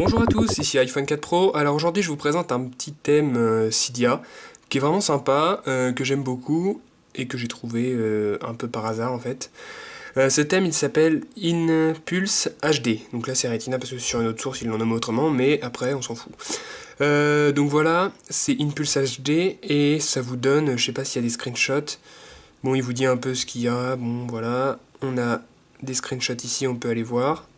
Bonjour à tous, ici iPhone 4 Pro. Alors aujourd'hui je vous présente un petit thème Cydia qui est vraiment sympa, que j'aime beaucoup et que j'ai trouvé un peu par hasard en fait. Ce thème il s'appelle InPulse HD. Donc là c'est Retina parce que sur une autre source ils l'ont nommé autrement, mais après on s'en fout. Donc voilà, c'est InPulse HD et ça vous donne, je sais pas s'il y a des screenshots. Bon, il vous dit un peu ce qu'il y a. Bon voilà, on a des screenshots ici, on peut aller voir.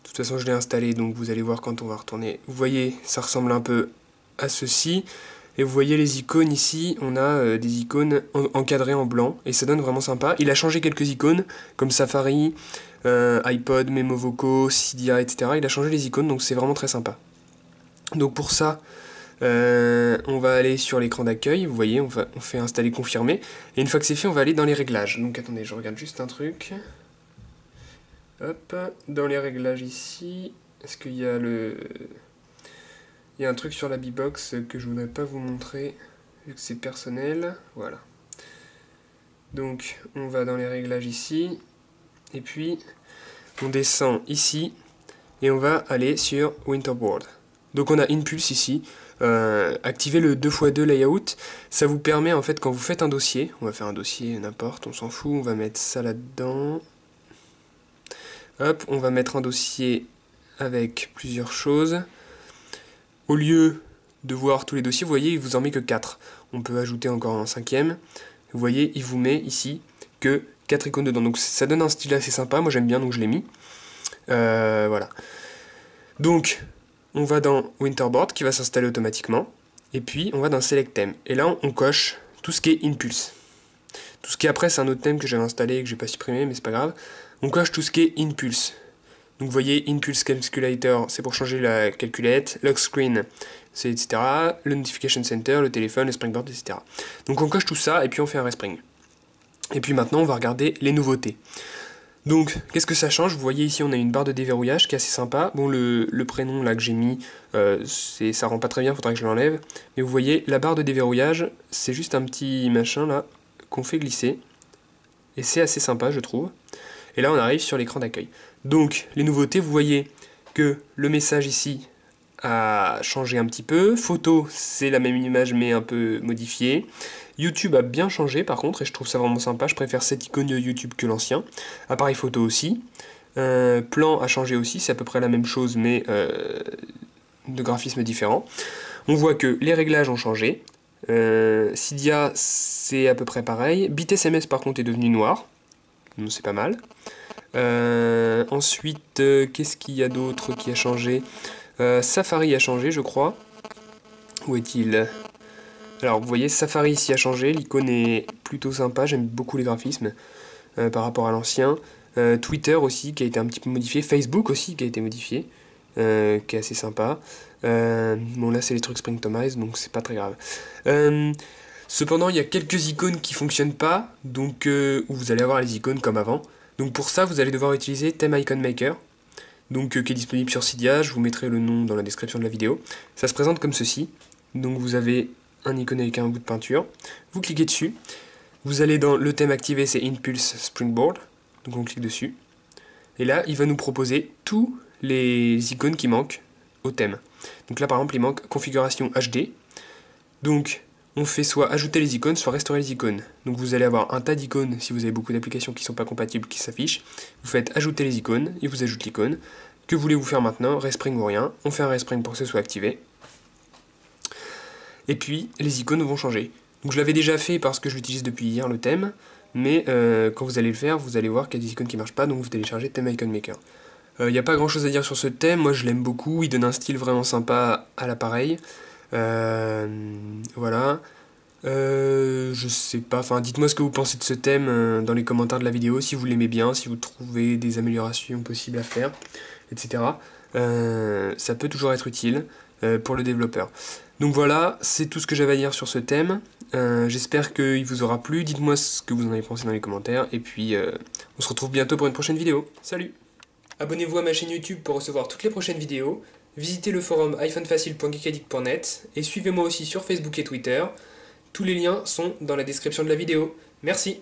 De toute façon je l'ai installé, donc vous allez voir quand on va retourner. Vous voyez, ça ressemble un peu à ceci. Et vous voyez les icônes ici, on a des icônes encadrées en blanc. Et ça donne vraiment sympa. Il a changé quelques icônes, comme Safari, iPod, Memo vocaux, Cydia, etc. Il a changé les icônes, donc c'est vraiment très sympa. Donc pour ça, on va aller sur l'écran d'accueil. Vous voyez, on fait installer confirmer. Et une fois que c'est fait, on va aller dans les réglages. Donc attendez, je regarde juste un truc. Hop, dans les réglages ici, est-ce qu'il y a il y a un truc sur la B-Box que je voudrais pas vous montrer, vu que c'est personnel, voilà. Donc, on va dans les réglages ici, et puis, on descend ici, et on va aller sur Winterboard. Donc on a InPulse ici, activer le 2x2 layout, ça vous permet en fait quand vous faites un dossier, on va faire un dossier n'importe, on s'en fout, on va mettre ça là-dedans. Hop, on va mettre un dossier avec plusieurs choses. Au lieu de voir tous les dossiers, vous voyez, il vous en met que 4. On peut ajouter encore un 5e. Vous voyez, il vous met ici que 4 icônes dedans. Donc ça donne un style assez sympa, moi j'aime bien, donc je l'ai mis. Voilà. Donc, on va dans Winterboard, qui va s'installer automatiquement. Et puis, on va dans Select Theme. Et là, on coche tout ce qui est InPulse. Tout ce qui est après, c'est un autre thème que j'avais installé et que j'ai pas supprimé, mais c'est pas grave. On coche tout ce qui est InPulse. Donc vous voyez, InPulse Calculator, c'est pour changer la calculette. Lock Screen, c'est etc. Le Notification Center, le téléphone, le Springboard, etc. Donc on coche tout ça et puis on fait un respring. Et puis maintenant, on va regarder les nouveautés. Donc, qu'est-ce que ça change? Vous voyez ici, on a une barre de déverrouillage qui est assez sympa. Bon, le prénom là que j'ai mis, ça rend pas très bien, faudra que je l'enlève. Mais vous voyez, la barre de déverrouillage, c'est juste un petit machin là qu'on fait glisser. Et c'est assez sympa, je trouve. Et là, on arrive sur l'écran d'accueil. Donc, les nouveautés, vous voyez que le message ici a changé un petit peu. Photo, c'est la même image, mais un peu modifiée. YouTube a bien changé, par contre, et je trouve ça vraiment sympa. Je préfère cette icône YouTube que l'ancien. Appareil photo aussi. Plan a changé aussi, c'est à peu près la même chose, mais de graphisme différent. On voit que les réglages ont changé. Cydia, c'est à peu près pareil. BitSMS, par contre, est devenu noir. C'est pas mal. Ensuite, qu'est-ce qu'il y a d'autre qui a changé? Safari a changé, je crois. Où est-il? Alors, vous voyez, Safari ici a changé. L'icône est plutôt sympa. J'aime beaucoup les graphismes par rapport à l'ancien. Twitter aussi, qui a été un petit peu modifié. Facebook aussi, qui a été modifié. Qui est assez sympa. Bon, là, c'est les trucs Springtomize, donc c'est pas très grave. Cependant, il y a quelques icônes qui fonctionnent pas, donc où vous allez avoir les icônes comme avant. Donc pour ça, vous allez devoir utiliser Theme Icon Maker, donc qui est disponible sur Cydia. Je vous mettrai le nom dans la description de la vidéo. Ça se présente comme ceci. Donc vous avez un icône avec un bout de peinture. Vous cliquez dessus. Vous allez dans le thème activé, c'est InPulse Springboard. Donc on clique dessus. Et là, il va nous proposer tous les icônes qui manquent au thème. Donc là, par exemple, il manque configuration HD. Donc on fait soit ajouter les icônes, soit restaurer les icônes. Donc vous allez avoir un tas d'icônes si vous avez beaucoup d'applications qui ne sont pas compatibles qui s'affichent. Vous faites ajouter les icônes, il vous ajoute l'icône. Que voulez-vous faire maintenant? Respring ou rien? On fait un respring pour que ce soit activé. Et puis les icônes vont changer. Donc je l'avais déjà fait parce que je l'utilise depuis hier le thème, mais quand vous allez le faire, vous allez voir qu'il y a des icônes qui ne marchent pas, donc vous téléchargez Theme Icon Maker. Il n'y a pas grand chose à dire sur ce thème, moi je l'aime beaucoup, il donne un style vraiment sympa à l'appareil. Voilà. Je sais pas, enfin dites-moi ce que vous pensez de ce thème dans les commentaires de la vidéo, si vous l'aimez bien, si vous trouvez des améliorations possibles à faire, etc. Ça peut toujours être utile pour le développeur. Donc voilà, c'est tout ce que j'avais à dire sur ce thème. J'espère qu'il vous aura plu, dites-moi ce que vous en avez pensé dans les commentaires, et puis on se retrouve bientôt pour une prochaine vidéo. Salut! Abonnez-vous à ma chaîne YouTube pour recevoir toutes les prochaines vidéos. Visitez le forum iPhoneFacile.geekaddict.net et suivez-moi aussi sur Facebook et Twitter. Tous les liens sont dans la description de la vidéo. Merci.